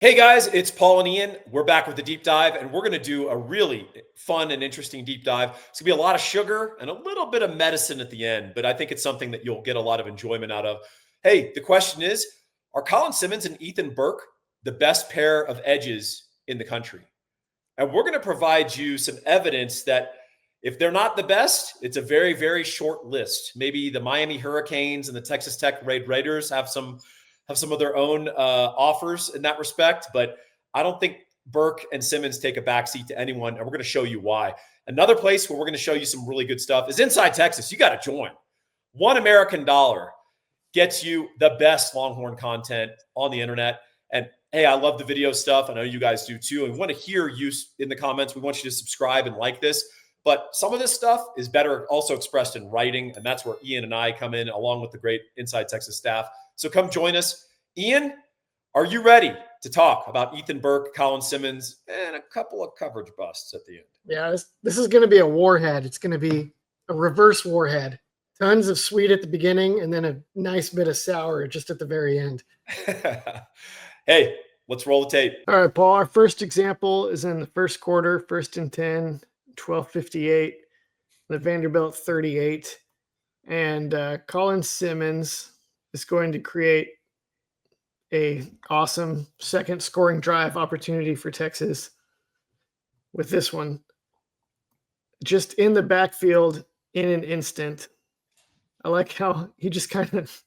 Hey guys, it's Paul and Ian. We're back with the deep dive, and we're going to do a really fun and interesting deep dive. It's going to be a lot of sugar and a little bit of medicine at the end, but I think it's something that you'll get a lot of enjoyment out of. Hey, the question is, are Colin Simmons and Ethan Burke the best pair of edges in the country? And we're going to provide you some evidence that if they're not the best, it's a very, very short list. Maybe the Miami Hurricanes and the Texas Tech Raiders have some of their own offers in that respect, but I don't think Burke and Simmons take a backseat to anyone, and we're going to show you why. Another place where we're going to show you some really good stuff is Inside Texas. You got to join. $1 gets you the best Longhorn content on the internet. And hey, I love the video stuff. I know you guys do too. And we want to hear you in the comments. We want you to subscribe and like this. But some of this stuff is better also expressed in writing, and that's where Ian and I come in along with the great Inside Texas staff. So come join us. Ian, are you ready to talk about Ethan Burke, Colin Simmons, and a couple of coverage busts at the end? Yeah, this is going to be a warhead. It's going to be a reverse warhead. Tons of sweet at the beginning and then a nice bit of sour just at the very end. Hey, let's roll the tape. All right, Paul, our first example is in the first quarter, 1st and 10, 12:58, the Vanderbilt 38. And Colin Simmons is going to create a awesome second scoring drive opportunity for Texas with this one. Just in the backfield in an instant. I like how he just kind of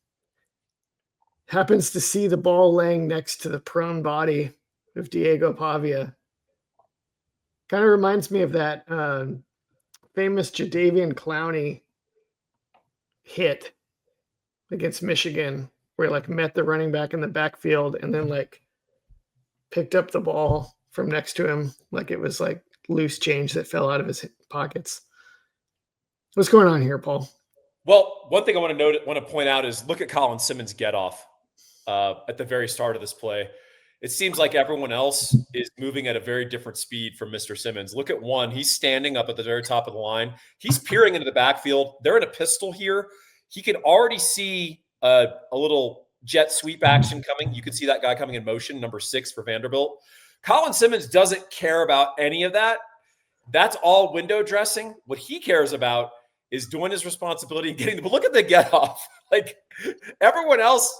happens to see the ball laying next to the prone body of Diego Pavia. Kind of reminds me of that famous Jadeveon Clowney hit against Michigan, where he met the running back in the backfield and then picked up the ball from next to him like it was loose change that fell out of his pockets. What's going on here, Paul? Well, one thing I want to point out is look at Colin Simmons' get off at the very start of this play. It seems like everyone else is moving at a very different speed from Mr. Simmons. Look at one. He's standing up at the very top of the line. He's peering into the backfield. They're in a pistol here. He can already see a little jet sweep action coming. You can see that guy coming in motion, number 6 for Vanderbilt. Colin Simmons doesn't care about any of that. That's all window dressing. What he cares about is doing his responsibility and getting the – look at the get off. Everyone else,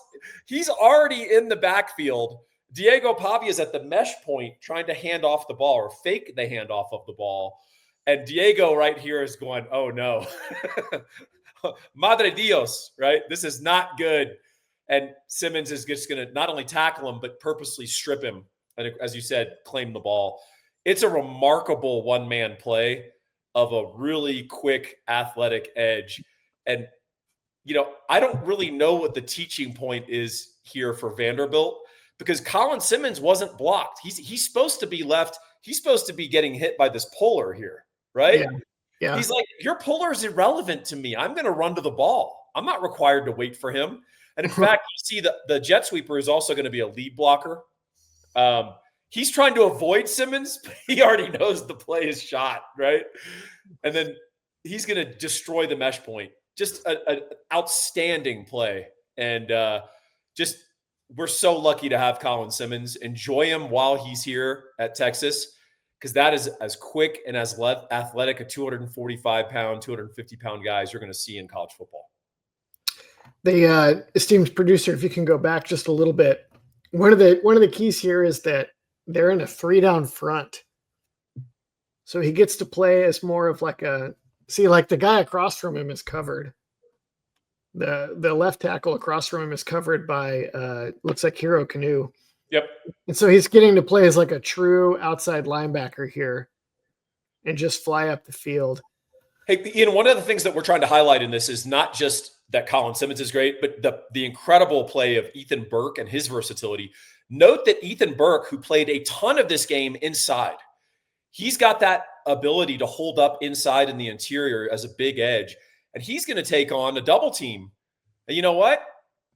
he's already in the backfield. Diego Pavia is at the mesh point trying to hand off the ball or fake the handoff of the ball. And Diego right here is going, oh, no. Madre Dios, right? This is not good. And Simmons is just going to not only tackle him, but purposely strip him. And as you said, claim the ball. It's a remarkable one-man play of a really quick athletic edge. And, I don't really know what the teaching point is here for Vanderbilt because Colin Simmons wasn't blocked. He's supposed to be left. He's supposed to be getting hit by this puller here, right? Yeah. He's like, your puller is irrelevant to me. I'm going to run to the ball. I'm not required to wait for him. And in fact, you see the jet sweeper is also going to be a lead blocker. He's trying to avoid Simmons, but he already knows the play is shot, right? And then he's going to destroy the mesh point. Just an outstanding play. And we're so lucky to have Colin Simmons. Enjoy him while he's here at Texas because that is as quick and as athletic a 245-pound, 250-pound guys you're going to see in college football. The esteemed producer, if you can go back just a little bit, one of the keys here is that they're in a 3-down front. So he gets to play as more of the guy across from him is covered. The left tackle across from him is covered by looks like Hero Canoe. Yep. And so he's getting to play as a true outside linebacker here and just fly up the field. Hey, Ian, one of the things that we're trying to highlight in this is not just that Colin Simmons is great, but the incredible play of Ethan Burke and his versatility. Note that Ethan Burke, who played a ton of this game inside, he's got that ability to hold up inside in the interior as a big edge, and he's going to take on a double team. And you know what?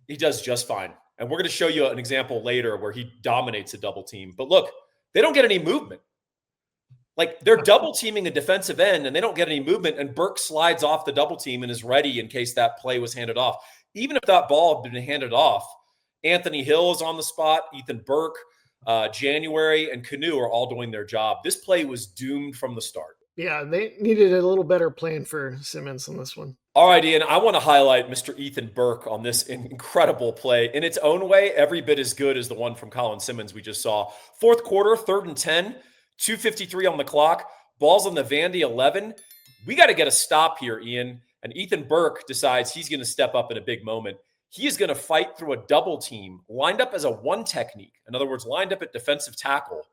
He does just fine. And we're going to show you an example later where he dominates a double team. But look, they don't get any movement. They're double teaming a defensive end and they don't get any movement. And Burke slides off the double team and is ready in case that play was handed off. Even if that ball had been handed off, Anthony Hill is on the spot. Ethan Burke, January and Canoe are all doing their job. This play was doomed from the start. Yeah, they needed a little better plan for Simmons on this one. All right, Ian, I want to highlight Mr. Ethan Burke on this incredible play. In its own way, every bit as good as the one from Colin Simmons we just saw. Fourth quarter, 3rd and 10, 2:53 on the clock. Ball's on the Vandy 11. We got to get a stop here, Ian. And Ethan Burke decides he's going to step up in a big moment. He is going to fight through a double team, lined up as a one technique. In other words, lined up at defensive tackle.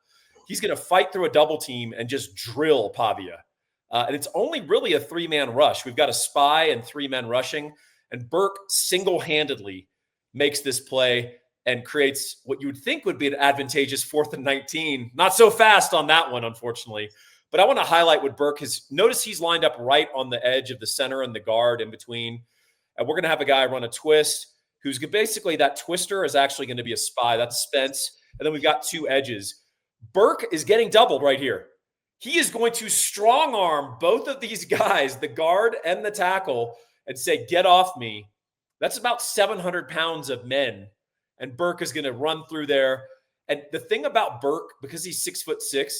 He's going to fight through a double team and just drill Pavia. And it's only really a 3-man rush. We've got a spy and 3 men rushing. And Burke single-handedly makes this play and creates what you would think would be an advantageous 4th and 19. Not so fast on that one, unfortunately. But I want to highlight what Burke has. Notice he's lined up right on the edge of the center and the guard in between. And we're going to have a guy run a twist who's basically that twister is actually going to be a spy. That's Spence. And then we've got 2 edges. Burke is getting doubled right here. He is going to strong arm both of these guys, the guard and the tackle, and say, get off me. That's about 700 pounds of men. And Burke is going to run through there. And the thing about Burke, because he's 6'6",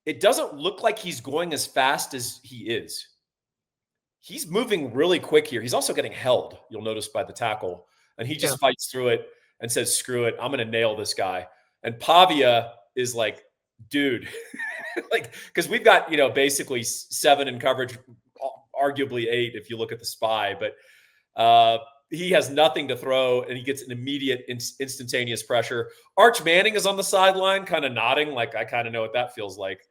it doesn't look like he's going as fast as he is. He's moving really quick here. He's also getting held, you'll notice, by the tackle. And he just fights through it and says, screw it, I'm going to nail this guy. And Pavia is like, dude, like, because we've got, basically 7 in coverage, arguably 8 if you look at the spy, but he has nothing to throw and he gets an immediate instantaneous pressure. Arch Manning is on the sideline kind of nodding like, I kind of know what that feels like.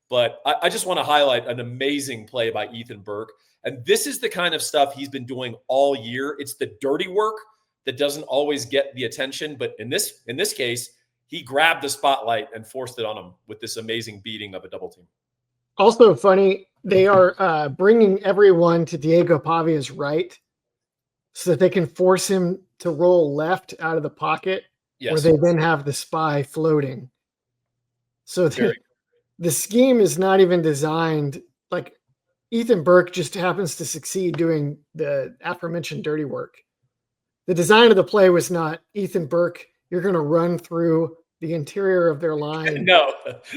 But I just want to highlight an amazing play by Ethan Burke. And this is the kind of stuff he's been doing all year. It's the dirty work that doesn't always get the attention. But in this case, he grabbed the spotlight and forced it on him with this amazing beating of a double team. Also funny, they are bringing everyone to Diego Pavia's right so that they can force him to roll left out of the pocket, where they then have the spy floating. So the scheme is not even designed, like Ethan Burke just happens to succeed doing the aforementioned dirty work. The design of the play was not, Ethan Burke, you're going to run through the interior of their line. No.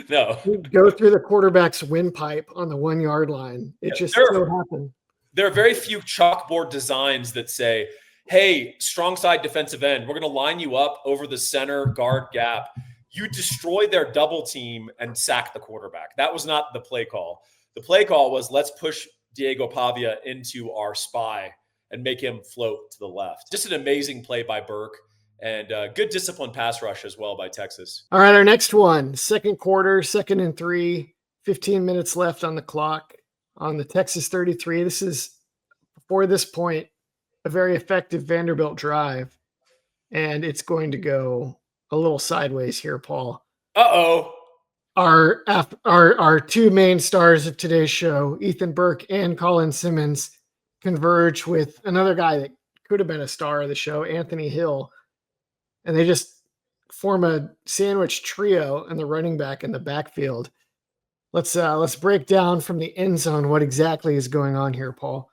Go through the quarterback's windpipe on the 1 yard line. It just so happened. There are very few chalkboard designs that say, hey, strong side defensive end, we're going to line you up over the center guard gap. You destroy their double team and sack the quarterback. That was not the play call. The play call was, let's push Diego Pavia into our spy and make him float to the left. Just an amazing play by Burke. And good disciplined pass rush as well by Texas. All right, our next one, second quarter, 2nd and 3, 15 minutes left on the clock on the Texas 33. This is, before this point, a very effective Vanderbilt drive. And it's going to go a little sideways here, Paul. Uh-oh. Our 2 main stars of today's show, Ethan Burke and Colin Simmons, converge with another guy that could have been a star of the show, Anthony Hill. And they just form a sandwich trio and the running back in the backfield. Let's break down from the end zone what exactly is going on here, Paul.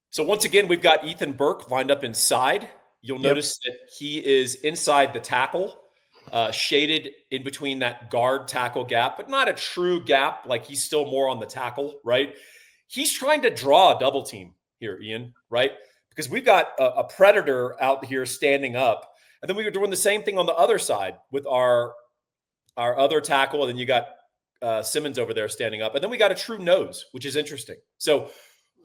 So once again, we've got Ethan Burke lined up inside. You'll notice that he is inside the tackle, shaded in between that guard tackle gap, but not a true gap. Like he's still more on the tackle, right? He's trying to draw a double team here, Ian, right? Because we've got a predator out here standing up. And then we were doing the same thing on the other side with our other tackle. And then you got Simmons over there standing up. And then we got a true nose, which is interesting. So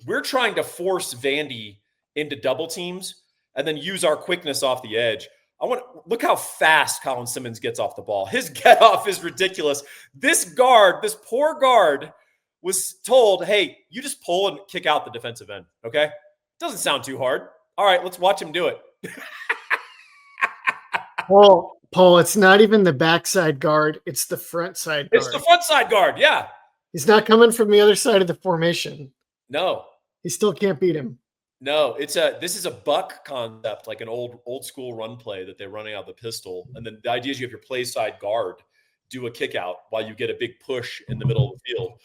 we're trying to force Vandy into double teams and then use our quickness off the edge. Look how fast Colin Simmons gets off the ball. His get off is ridiculous. This poor guard was told, hey, you just pull and kick out the defensive end. Okay. Doesn't sound too hard. All right, let's watch him do it. Paul, it's not even the backside guard. It's the front side guard. It's the front side guard, yeah. He's not coming from the other side of the formation. No. He still can't beat him. No, this is a buck concept, like an old school run play that they're running out of the pistol. And then the idea is you have your play side guard do a kick out while you get a big push in the middle of the field.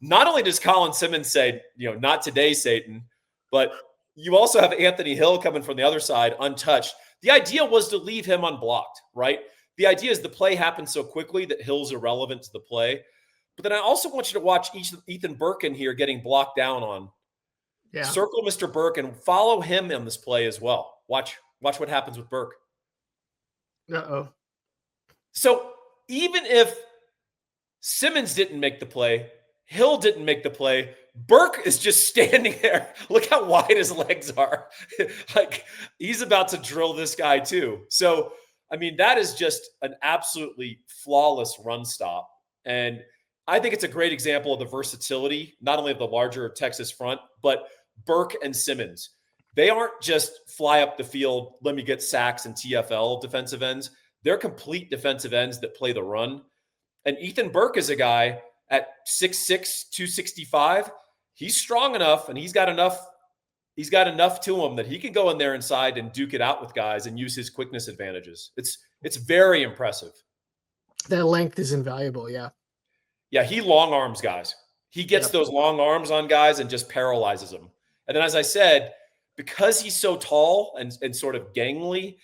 Not only does Colin Simmons say, not today, Satan, but you also have Anthony Hill coming from the other side untouched. The idea was to leave him unblocked, right? The idea is the play happens so quickly that Hill's irrelevant to the play. But then I also want you to watch Ethan Burke in here getting blocked down on. Yeah. Circle Mr. Burke and follow him in this play as well. Watch what happens with Burke. Uh-oh. So even if Simmons didn't make the play, Hill didn't make the play, Burke is just standing there. Look how wide his legs are. Like, he's about to drill this guy too. So, I mean, that is just an absolutely flawless run stop. And I think it's a great example of the versatility, not only of the larger Texas front, but Burke and Simmons. They aren't just fly up the field, let me get sacks and TFL defensive ends. They're complete defensive ends that play the run. And Ethan Burke is a guy at 6'6", 265. He's strong enough, and he's got enough to him that he can go in there inside and duke it out with guys and use his quickness advantages. It's very impressive. That length is invaluable, yeah. Yeah, he long arms guys. He gets those long arms on guys and just paralyzes them. And then, as I said, because he's so tall and sort of gangly,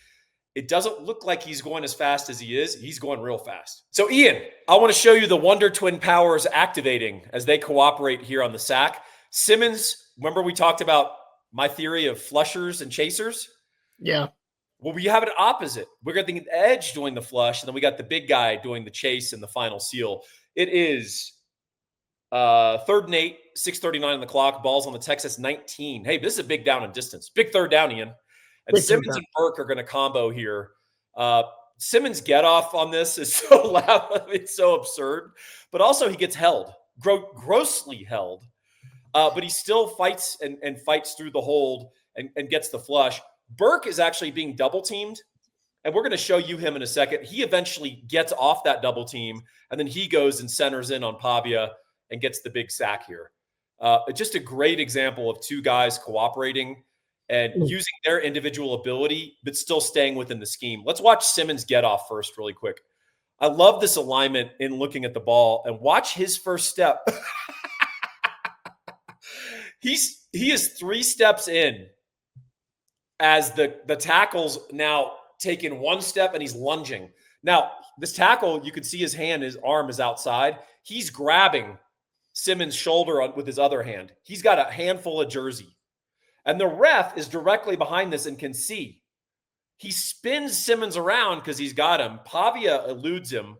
it doesn't look like he's going as fast as he is. He's going real fast. So, Ian, I want to show you the Wonder Twin powers activating as they cooperate here on the sack. Simmons, remember we talked about my theory of flushers and chasers? Yeah. Well, we have it opposite. We're getting the edge doing the flush, and then we got the big guy doing the chase and the final seal. It is 3rd and 8, 6:39 on the clock. Ball's on the Texas 19. Hey, this is a big down and distance. Big third down, Ian. And Simmons and Burke are going to combo here. Simmons' get off on this is so loud. It's so absurd. But also he gets held, grossly held. But he still fights and fights through the hold and gets the flush. Burke is actually being double teamed. And we're going to show you him in a second. He eventually gets off that double team, and then he goes and centers in on Pavia and gets the big sack here. Just a great example of two guys cooperating and using their individual ability, but still staying within the scheme. Let's watch Simmons get off first really quick. I love this alignment in looking at the ball, and watch his first step. He is 3 steps in as the tackle's now taking 1 step and he's lunging. Now, this tackle, you can see his arm is outside. He's grabbing Simmons' shoulder with his other hand. He's got a handful of jersey. And the ref is directly behind this and can see. He spins Simmons around because he's got him. Pavia eludes him.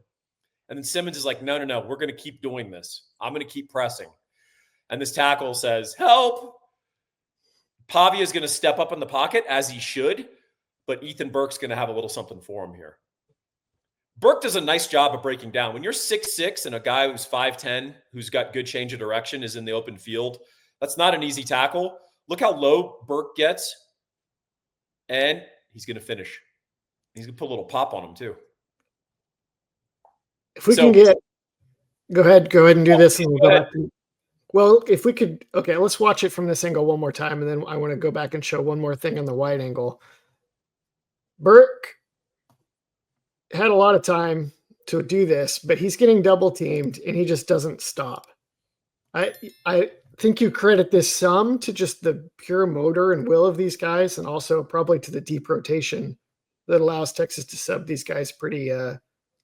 And then Simmons is like, no, we're going to keep doing this. I'm going to keep pressing. And this tackle says, help. Pavia is going to step up in the pocket, as he should. But Ethan Burke's going to have a little something for him here. Burke does a nice job of breaking down. When you're 6'6" and a guy who's 5'10", who's got good change of direction, is in the open field, that's not an easy tackle. Look how low Burke gets. And he's going to finish. He's going to put a little pop on him, too. If we can get – go ahead and do this. And we'll go back. Well, if we could – okay, let's watch it from this angle one more time, and then I want to go back and show one more thing on the wide angle. Burke had a lot of time to do this, but he's getting double teamed and he just doesn't stop. I think you credit this some to just the pure motor and will of these guys, and also probably to the deep rotation that allows Texas to sub these guys pretty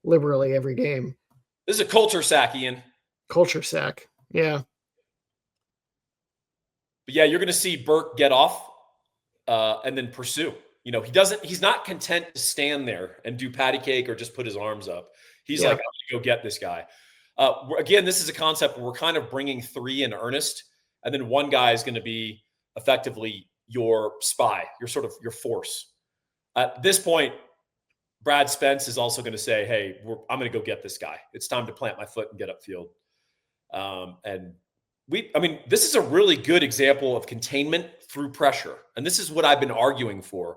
liberally every game. This is a culture sack, Ian. Culture sack. Yeah. But yeah, you're going to see Burke get off and then pursue. You know, he's not content to stand there and do patty cake or just put his arms up. He's like, I'm going to go get this guy. Again, this is a concept where we're kind of bringing 3 in earnest, and then one guy is going to be effectively your spy, your force. At this point, Brad Spence is also going to say, hey, I'm going to go get this guy. It's time to plant my foot and get upfield. This is a really good example of containment through pressure. And this is what I've been arguing for.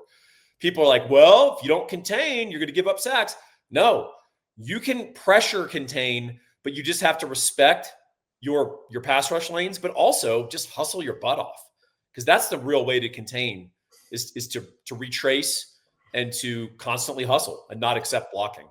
People are like, well, if you don't contain, you're going to give up sacks. No, you can pressure contain, but you just have to respect your pass rush lanes, but also just hustle your butt off, because that's the real way to contain is to retrace and to constantly hustle and not accept blocking.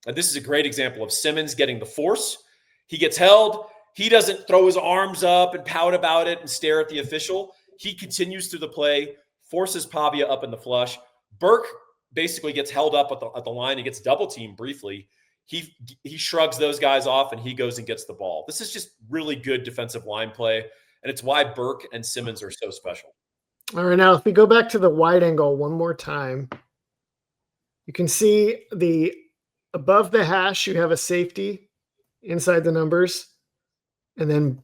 And this is a great example of Simmons getting the force. He gets held. He doesn't throw his arms up and pout about it and stare at the official. He continues through the play, forces Pavia up in the flush. Burke basically gets held up at the line. He gets double teamed briefly. He shrugs those guys off and he goes and gets the ball. This is just really good defensive line play, and it's why Burke and Simmons are so special. All right, now if we go back to the wide angle one more time, you can see above the hash, you have a safety inside the numbers. And then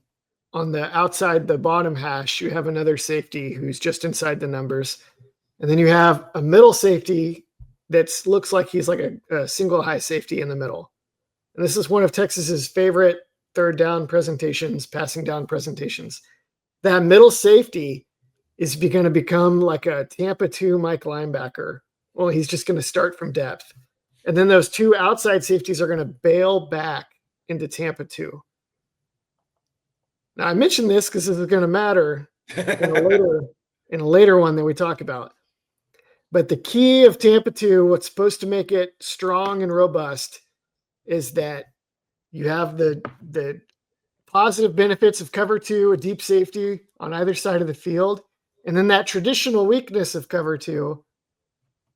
on the outside, the bottom hash, you have another safety who's just inside the numbers. And then you have a middle safety that looks like he's like a single high safety in the middle. And this is one of Texas's favorite third down presentations, passing down presentations. That middle safety is going to become like a Tampa 2 Mike linebacker. Well, he's just going to start from depth. And then those two outside safeties are going to bail back into Tampa 2. Now, I mentioned this because this is going to matter in a later one that we talk about. But the key of Tampa 2, what's supposed to make it strong and robust, is that you have the positive benefits of cover 2, a deep safety on either side of the field, and then that traditional weakness of cover 2,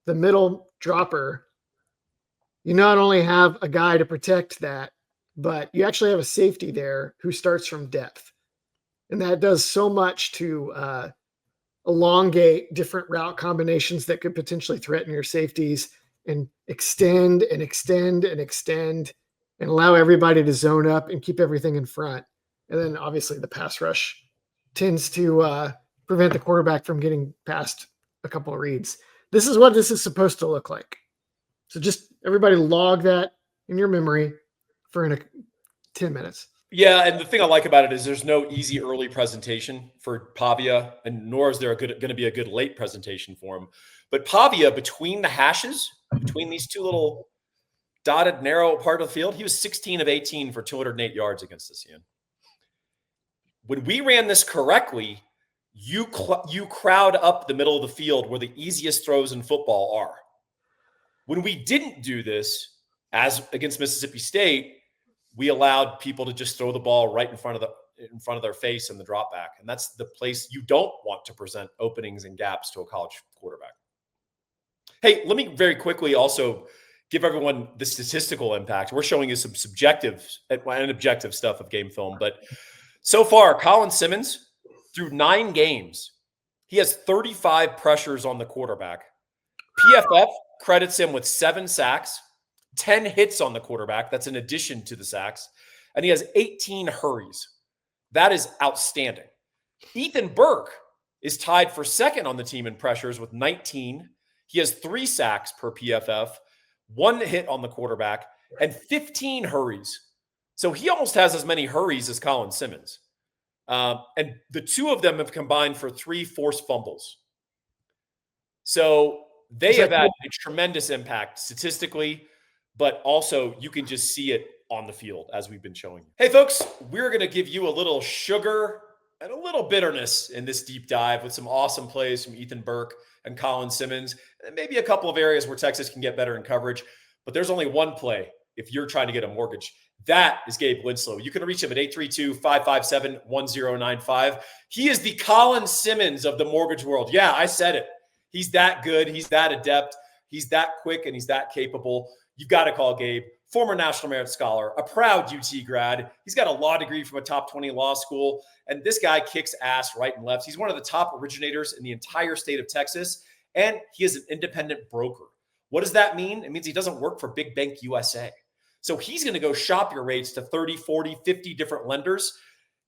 the middle dropper. You not only have a guy to protect that, but you actually have a safety there who starts from depth. And that does so much to elongate different route combinations that could potentially threaten your safeties and extend and extend and extend and allow everybody to zone up and keep everything in front. And then obviously the pass rush tends to prevent the quarterback from getting past a couple of reads. This is what this is supposed to look like. So just everybody log that in your memory for 10 minutes. Yeah, and the thing I like about it is there's no easy early presentation for Pavia, and nor is there going to be a good late presentation for him. But Pavia, between the hashes, between these two little dotted narrow part of the field, he was 16 of 18 for 208 yards against us, Ian. When we ran this correctly, you crowd up the middle of the field where the easiest throws in football are. When we didn't do this, as against Mississippi State, we allowed people to just throw the ball right in front of their face in the drop back. And that's the place you don't want to present openings and gaps to a college quarterback. Hey, let me very quickly also give everyone the statistical impact. We're showing you some subjective and objective stuff of game film. But so far, Colin Simmons, through 9 games, he has 35 pressures on the quarterback. PFF credits him with 7 sacks, 10 hits on the quarterback. That's in addition to the sacks. And he has 18 hurries. That is outstanding. Ethan Burke is tied for second on the team in pressures with 19. He has 3 sacks per PFF, 1 hit on the quarterback, and 15 hurries. So he almost has as many hurries as Colin Simmons. And the two of them have combined for 3 forced fumbles. So they have had a tremendous impact statistically, but also you can just see it on the field as we've been showing you. Hey, folks, we're going to give you a little sugar and a little bitterness in this deep dive with some awesome plays from Ethan Burke and Colin Simmons, and maybe a couple of areas where Texas can get better in coverage. But there's only one play if you're trying to get a mortgage. That is Gabe Winslow. You can reach him at 832-557-1095. He is the Colin Simmons of the mortgage world. Yeah, I said it. He's that good. He's that adept. He's that quick, and he's that capable. You've got to call Gabe, former National Merit Scholar, a proud UT grad. He's got a law degree from a top 20 law school, and this guy kicks ass right and left. He's one of the top originators in the entire state of Texas, and he is an independent broker. What does that mean? It means he doesn't work for Big Bank USA. So he's going to go shop your rates to 30, 40, 50 different lenders.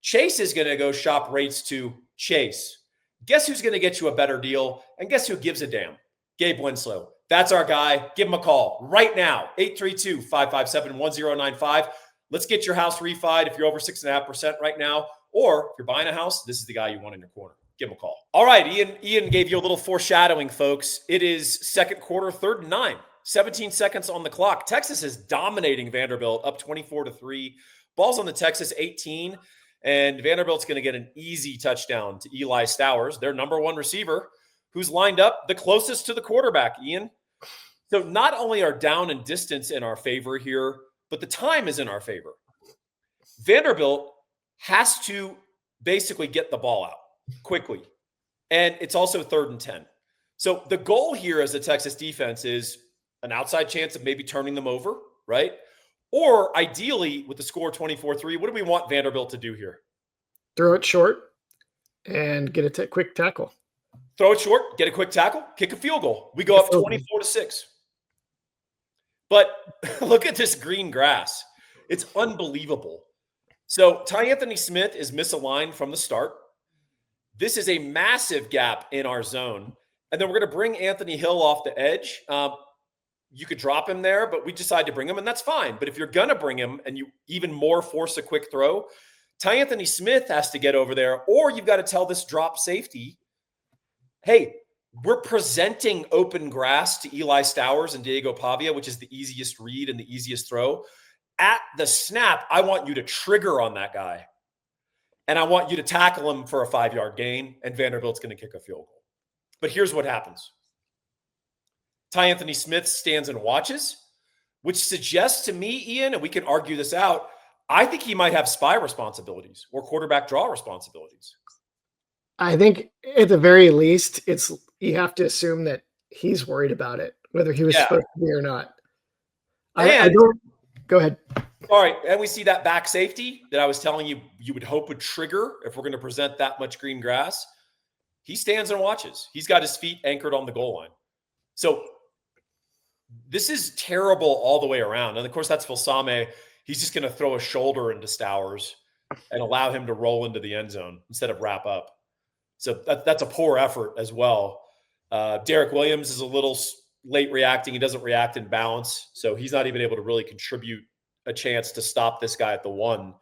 Chase is going to go shop rates to Chase. Guess who's going to get you a better deal? And guess who gives a damn? Gabe Winslow. That's our guy. Give him a call right now, 832-557-1095. Let's get your house refied if you're over 6.5% right now. Or if you're buying a house, this is the guy you want in your corner. Give him a call. All right, Ian gave you a little foreshadowing, folks. It is second quarter, 3rd and 9. 17 seconds on the clock. Texas is dominating Vanderbilt, up 24-3. Ball's on the Texas 18, and Vanderbilt's going to get an easy touchdown to Eli Stowers, their number 1 receiver, who's lined up the closest to the quarterback, Ian. So not only are down and distance in our favor here, but the time is in our favor. Vanderbilt has to basically get the ball out quickly, and it's also 3rd and 10. So the goal here as a Texas defense is an outside chance of maybe turning them over, right? Or ideally, with the score 24-3, what do we want Vanderbilt to do here? Throw it short and get a quick tackle. Throw it short, get a quick tackle, kick a field goal. We go up 24-6. But look at this green grass. It's unbelievable. So Tyanthony Smith is misaligned from the start. This is a massive gap in our zone. And then we're going to bring Anthony Hill off the edge. You could drop him there, but we decide to bring him, and that's fine. But if you're going to bring him and you even more force a quick throw, Tyanthony Smith has to get over there, or you've got to tell this drop safety, hey, we're presenting open grass to Eli Stowers and Diego Pavia, which is the easiest read and the easiest throw. At the snap, I want you to trigger on that guy. And I want you to tackle him for a 5-yard gain, and Vanderbilt's going to kick a field goal. But here's what happens. Tyanthony Smith stands and watches, which suggests to me, Ian, and we can argue this out, I think he might have spy responsibilities or quarterback draw responsibilities. I think at the very least, you have to assume that he's worried about it, whether he was supposed to be or not. I don't. Go ahead. All right, and we see that back safety that I was telling you would hope would trigger if we're going to present that much green grass. He stands and watches. He's got his feet anchored on the goal line. So this is terrible all the way around. And of course, that's Filsame. He's just going to throw a shoulder into Stowers and allow him to roll into the end zone instead of wrap up. So that's a poor effort as well. Derek Williams is a little late reacting. He doesn't react in balance. So he's not even able to really contribute a chance to stop this guy at the 1.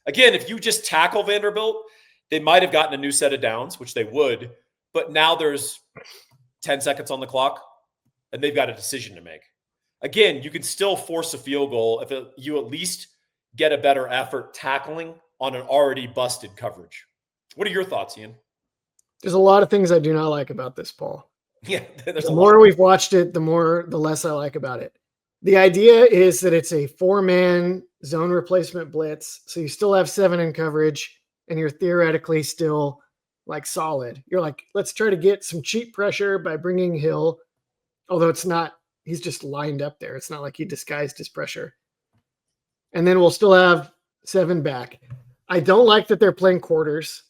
Again, if you just tackle Vanderbilt, they might have gotten a new set of downs, which they would. But now there's 10 seconds on the clock, and they've got a decision to make. Again, you can still force a field goal if you at least get a better effort tackling on an already busted coverage. What are your thoughts, Ian? There's a lot of things I do not like about this, Paul. Yeah, the more we've watched it, the less I like about it. The idea is that it's a 4-man zone replacement blitz. So you still have 7 in coverage and you're theoretically still like solid. You're like, let's try to get some cheap pressure by bringing Hill. Although it's not, he's just lined up there. It's not like he disguised his pressure. And then we'll still have 7 back. I don't like that they're playing quarters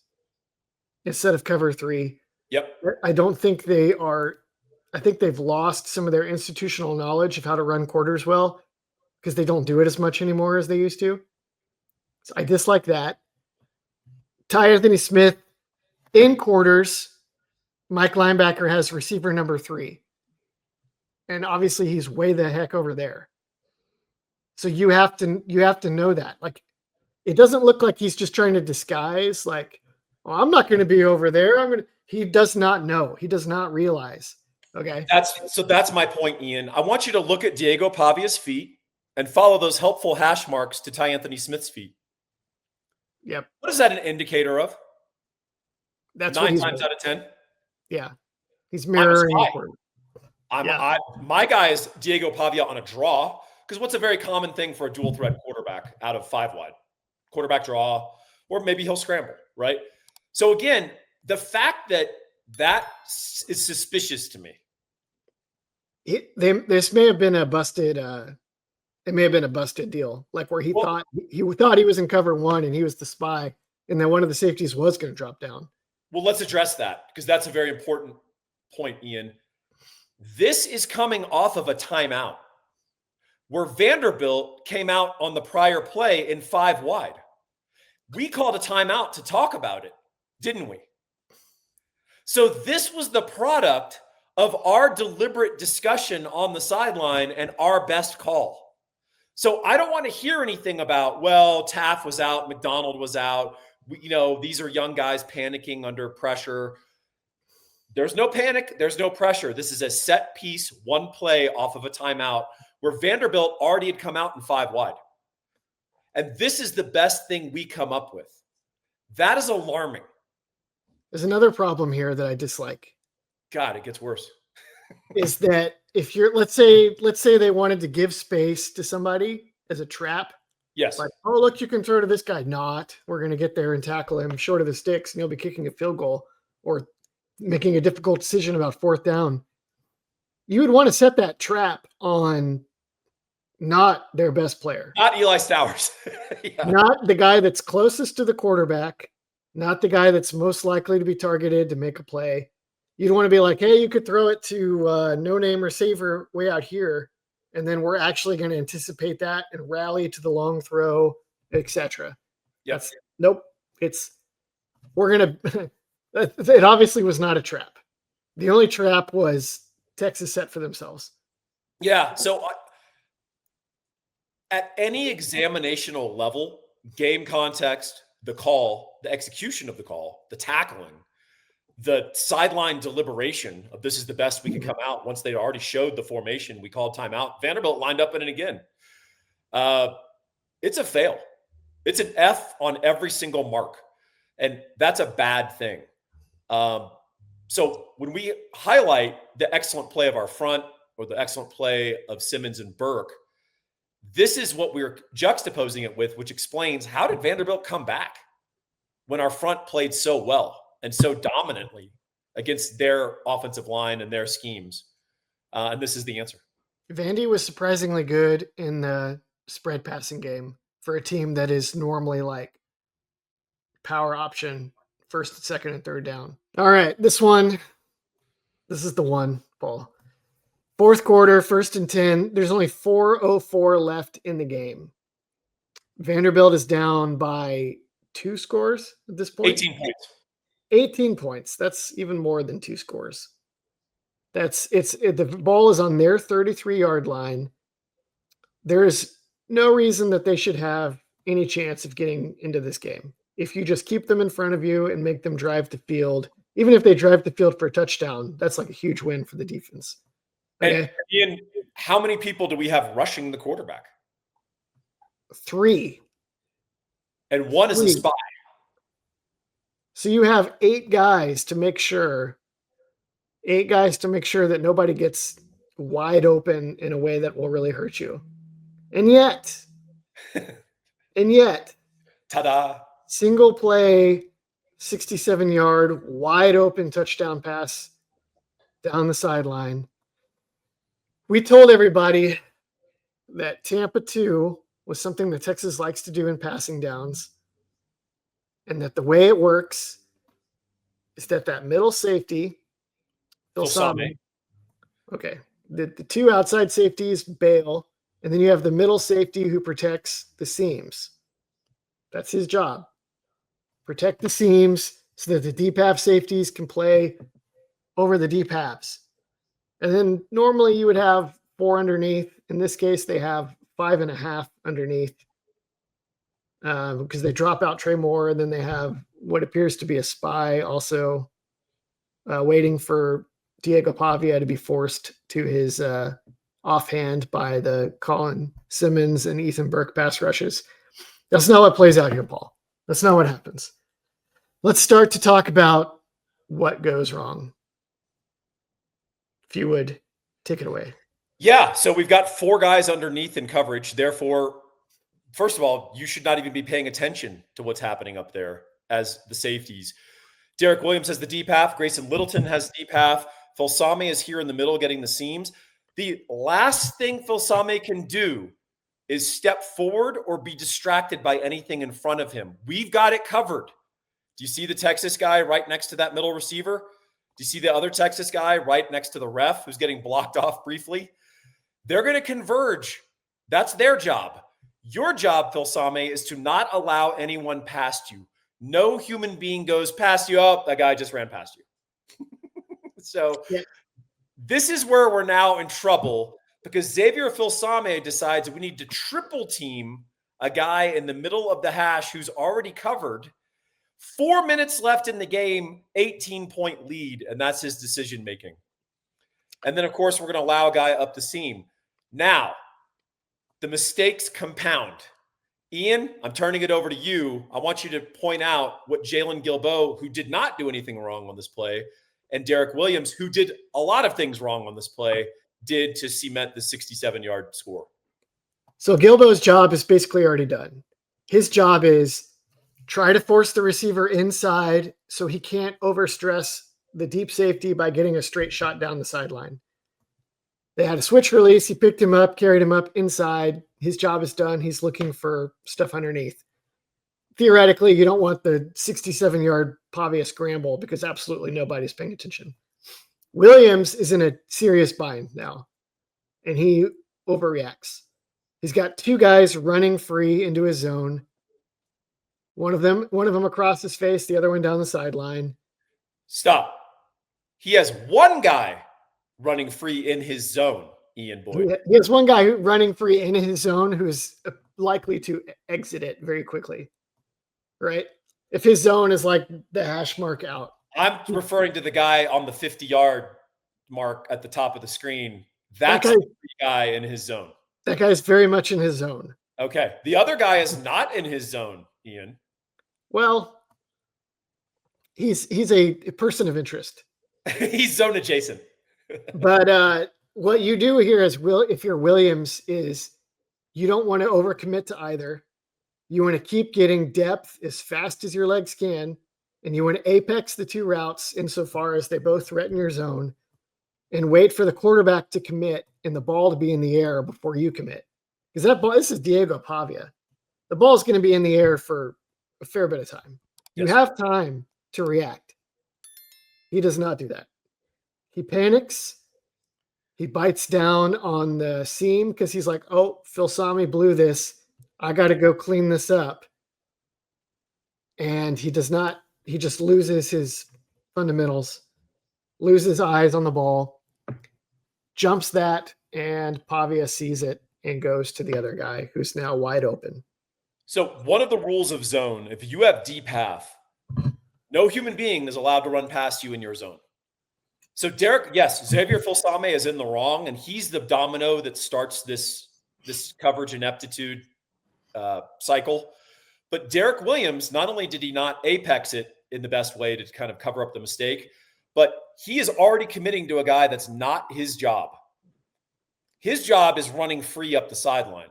instead of cover 3. Yep. I don't think they are. I think they've lost some of their institutional knowledge of how to run quarters well because they don't do it as much anymore as they used to. So I dislike that. Tyanthony Smith in quarters. Mike linebacker has receiver number 3. And obviously he's way the heck over there. So you have to know that. Like, it doesn't look like he's just trying to disguise like, well, I'm not going to be over there. He does not know. He does not realize. Okay. That's my point, Ian. I want you to look at Diego Pavia's feet and follow those helpful hash marks to Tyanthony Smith's feet. Yep. What is that an indicator of? That's 9 times out of 10. Yeah. He's mirroring. My guy is Diego Pavia on a draw, because what's a very common thing for a dual threat quarterback out of 5 wide? Quarterback draw, or maybe he'll scramble, right? So again, the fact that is suspicious to me. This may have been a busted. It may have been a busted deal, like where he thought he was in cover 1 and he was the spy, and then one of the safeties was going to drop down. Well, let's address that because that's a very important point, Ian. This is coming off of a timeout where Vanderbilt came out on the prior play in 5 wide. We called a timeout to talk about it, didn't we? So this was the product of our deliberate discussion on the sideline and our best call. So I don't want to hear anything about, well, Taft was out, McDonald was out. These are young guys panicking under pressure. There's no panic. There's no pressure. This is a set piece, 1 play off of a timeout where Vanderbilt already had come out in 5 wide. And this is the best thing we come up with. That is alarming. There's another problem here that I dislike. God, it gets worse. Is that if you're, let's say they wanted to give space to somebody as a trap. Yes. Like, oh, look, you can throw to this guy. Not. We're going to get there and tackle him short of the sticks, and he'll be kicking a field goal. Or making a difficult decision about fourth down, you would want to set that trap on not their best player, Not Eli Stowers. Yeah. not the guy that's closest to the quarterback, not the guy that's most likely to be targeted to make a play. You'd want to be like, hey, you could throw it to no-name receiver way out here, and then we're actually going to anticipate that and rally to the long throw, etc. Yes. Nope. We're going to – it obviously was not a trap. The only trap was Texas set for themselves. Yeah. So at any examinational level, game context, the call, the execution of the call, the tackling, the sideline deliberation of this is the best we can come out once they already showed the formation, we called timeout. Vanderbilt lined up in it again. It's a fail. It's an F on every single mark. And that's a bad thing. So when we highlight the excellent play of our front or the excellent play of Simmons and Burke, this is what we're juxtaposing it with, which explains how did Vanderbilt come back when our front played so well and so dominantly against their offensive line and their schemes. And this is the answer. Vandy was surprisingly good in the spread passing game for a team that is normally like power option, first, second, and third down. All right, this is the one, Paul. Fourth quarter, 1st and 10. There's only 4:04 left in the game. Vanderbilt is down by 2 scores at this point. 18 points. 18 points. That's even more than 2 scores. The ball is on their 33-yard line. There's no reason that they should have any chance of getting into this game. If you just keep them in front of you and make them drive the field, even if they drive the field for a touchdown, that's like a huge win for the defense. Okay? And Ian, how many people do we have rushing the quarterback? 3. And 1 is a spy. So you have 8 guys to make sure that nobody gets wide open in a way that will really hurt you. And yet, ta-da, single play, 67-yard, wide open touchdown pass down the sideline. We told everybody that Tampa 2 was something that Texas likes to do in passing downs, and that the way it works is that middle safety, Filsaime. Okay. The 2 outside safeties bail, and then you have the middle safety who protects the seams. That's his job. Protect the seams so that the deep half safeties can play over the deep halves. And then normally you would have 4 underneath. In this case, they have 5.5 underneath because they drop out Trey Moore, and then they have what appears to be a spy also waiting for Diego Pavia to be forced to his offhand by the Colin Simmons and Ethan Burke pass rushes. That's not what plays out here, Paul. That's not what happens. Let's start to talk about what goes wrong. If you would take it away. Yeah, so we've got 4 guys underneath in coverage. Therefore, first of all, you should not even be paying attention to what's happening up there as the safeties. Derek Williams has the deep half. Grayson Littleton has the deep half. Filsaime is here in the middle getting the seams. The last thing Filsaime can do is step forward or be distracted by anything in front of him. We've got it covered. Do you see the Texas guy right next to that middle receiver? Do you see the other Texas guy right next to the ref who's getting blocked off briefly? They're going to converge. That's their job. Your job, Filsaime, is to not allow anyone past you. No human being goes past you. Oh, that guy just ran past you. So This is where we're now in trouble because Xavier Filsaime decides we need to triple team a guy in the middle of the hash who's already covered. 4 minutes left in the game, 18-point lead, and that's his decision making. And then, of course, we're going to allow a guy up the seam. Now, the mistakes compound. Ian, I'm turning it over to you. I want you to point out what Jalen Gilbo, who did not do anything wrong on this play, and Derek Williams, who did a lot of things wrong on this play, did to cement the 67-yard score. So Gilbo's job is basically already done. His job is try to force the receiver inside so he can't overstress the deep safety by getting a straight shot down the sideline. They had a switch release. He picked him up, carried him up inside. His job is done. He's looking for stuff underneath. Theoretically, you don't want the 67-yard Pavia scramble because absolutely nobody's paying attention. Williams is in a serious bind now, and he overreacts. He's got two guys running free into his zone. One of them across his face, the other one down the sideline. Stop. He has one guy running free in his zone, Ian Boyd. He has one guy running free in his zone who's likely to exit it very quickly, right? If his zone is like the hash mark out. I'm referring to the guy on the 50-yard mark at the top of the screen. That's the guy in his zone. That guy is very much in his zone. Okay. The other guy is not in his zone, Ian. Well, he's a person of interest. He's zone adjacent. But what you do here is, if you're Williams, is you don't want to overcommit to either. You want to keep getting depth as fast as your legs can, and you want to apex the two routes insofar as they both threaten your zone, and wait for the quarterback to commit and the ball to be in the air before you commit. Because this is Diego Pavia. The ball is going to be in the air for a fair bit of time. You have time to react. He does not do that. He panics. He bites down on the seam because he's like, oh, Filsaime blew this. I got to go clean this up. And he does not. He just loses his fundamentals, loses eyes on the ball, jumps that, and Pavia sees it and goes to the other guy who's now wide open. So one of the rules of zone, if you have deep half, no human being is allowed to run past you in your zone. So Derek, yes, Xavier Filsaime is in the wrong, and he's the domino that starts this coverage ineptitude cycle. But Derek Williams, not only did he not apex it in the best way to kind of cover up the mistake, but he is already committing to a guy that's not his job. His job is running free up the sideline.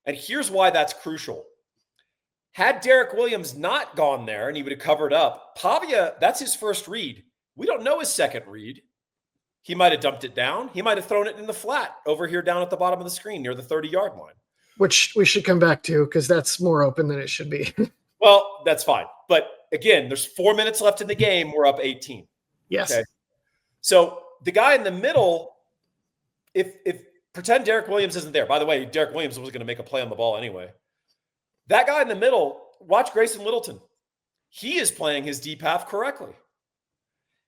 And here's why that's crucial. Had Derek Williams not gone there and he would have covered up, Pavia, that's his first read. We don't know his second read. He might have dumped it down. He might have thrown it in the flat over here down at the bottom of the screen near the 30-yard line. Which we should come back to because that's more open than it should be. Well, that's fine. But again, there's 4 minutes left in the game. We're up 18. Yes. Okay? So the guy in the middle, if pretend Derek Williams isn't there. By the way, Derek Williams was going to make a play on the ball anyway. That guy in the middle, watch Grayson Littleton. He is playing his deep half correctly.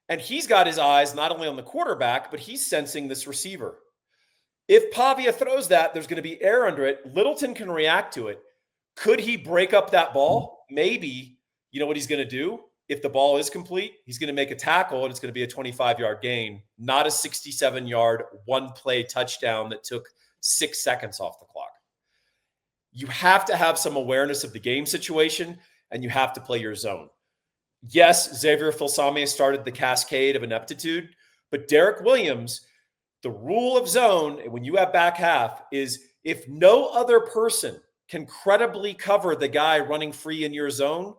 And he's got his eyes not only on the quarterback, but he's sensing this receiver. If Pavia throws that, there's going to be air under it. Littleton can react to it. Could he break up that ball? Maybe. You know what he's going to do? If the ball is complete, he's going to make a tackle, and it's going to be a 25-yard gain, not a 67-yard one-play touchdown that took 6 seconds off the clock. You have to have some awareness of the game situation, and you have to play your zone. Yes, Xavier Filsaime started the cascade of ineptitude, but Derek Williams, the rule of zone, when you have back half, is if no other person can credibly cover the guy running free in your zone,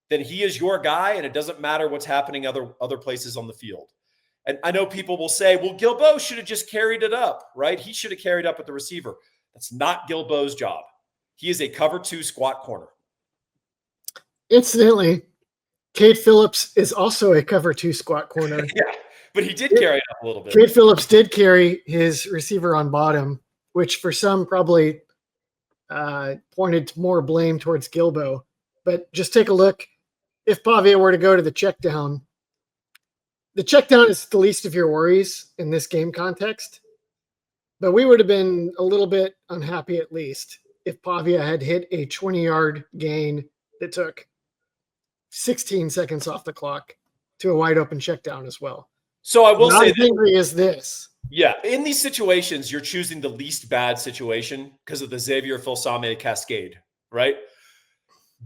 then he is your guy, and it doesn't matter what's happening other places on the field. And I know people will say, well, Guilbeau should have just carried it up, right? He should have carried up with the receiver. That's not Guilbeau's job. He is a cover 2 squat corner. Incidentally, Cade Phillips is also a cover 2 squat corner. Yeah, but he did carry it up a little bit. Cade Phillips did carry his receiver on bottom, which for some probably pointed more blame towards Guilbeau. But just take a look. If Pavia were to go to the check down is the least of your worries in this game context. But we would have been a little bit unhappy at least if Pavia had hit a 20-yard gain that took 16 seconds off the clock to a wide open check down as well. So I will say, how angry is this? Yeah, in these situations, you're choosing the least bad situation because of the Xavier Filsaime cascade, right?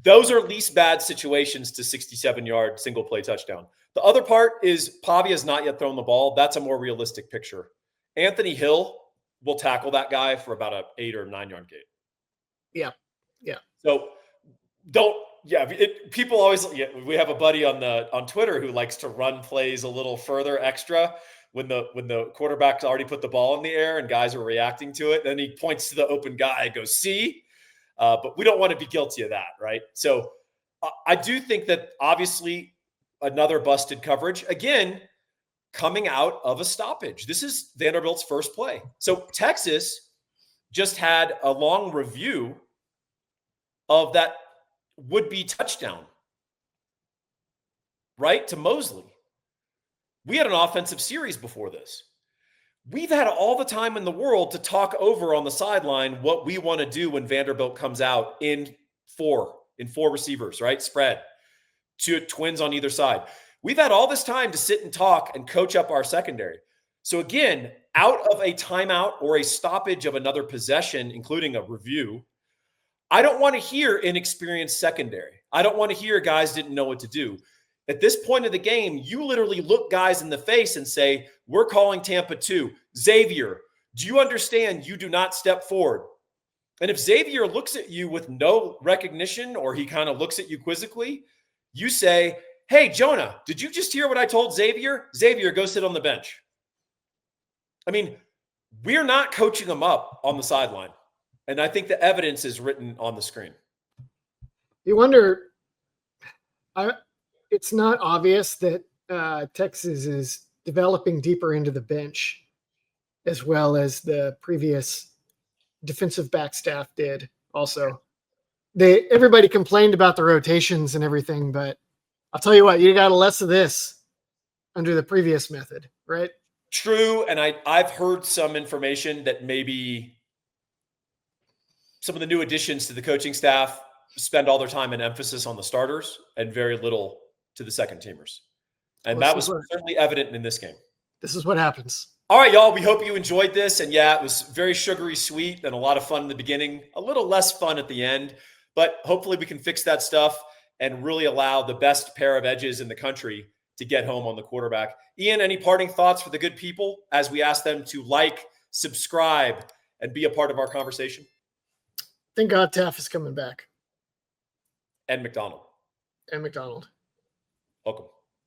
Those are least bad situations to 67-yard single play touchdown. The other part is Pavia has not yet thrown the ball. That's a more realistic picture. Anthony Hill will tackle that guy for about an 8 or 9 yard gain. Yeah. Yeah. So don't yeah, people always, we have a buddy on Twitter who likes to run plays a little further extra when the quarterback's already put the ball in the air and guys are reacting to it. Then he points to the open guy and goes, see, but we don't want to be guilty of that. Right. So I do think that obviously another busted coverage again, coming out of a stoppage. This is Vanderbilt's first play. So Texas just had a long review of that would-be touchdown, right, to Mosley. We had an offensive series before this. We've had all the time in the world to talk over on the sideline what we want to do when Vanderbilt comes out in four receivers, right? Spread. Two twins on either side. We've had all this time to sit and talk and coach up our secondary. So again, out of a timeout or a stoppage of another possession, including a review, I don't want to hear inexperienced secondary. I don't want to hear guys didn't know what to do. At this point of the game, you literally look guys in the face and say, we're calling Tampa 2. Xavier, do you understand you do not step forward? And if Xavier looks at you with no recognition or he kind of looks at you quizzically, you say, hey, Jonah, did you just hear what I told Xavier? Xavier, go sit on the bench. I mean, we're not coaching them up on the sideline. And I think the evidence is written on the screen. You wonder, it's not obvious that Texas is developing deeper into the bench as well as the previous defensive back staff did also. Everybody complained about the rotations and everything, but I'll tell you what, you got less of this under the previous method, right? True. And I've heard some information that maybe some of the new additions to the coaching staff spend all their time and emphasis on the starters and very little to the second teamers. And that was certainly evident in this game. This is what happens. All right, y'all, we hope you enjoyed this. And yeah, it was very sugary sweet and a lot of fun in the beginning, a little less fun at the end, but hopefully we can fix that stuff and really allow the best pair of edges in the country to get home on the quarterback. Ian, any parting thoughts for the good people as we ask them to like, subscribe, and be a part of our conversation? Thank God Taft is coming back. And McDonald. And McDonald. Welcome.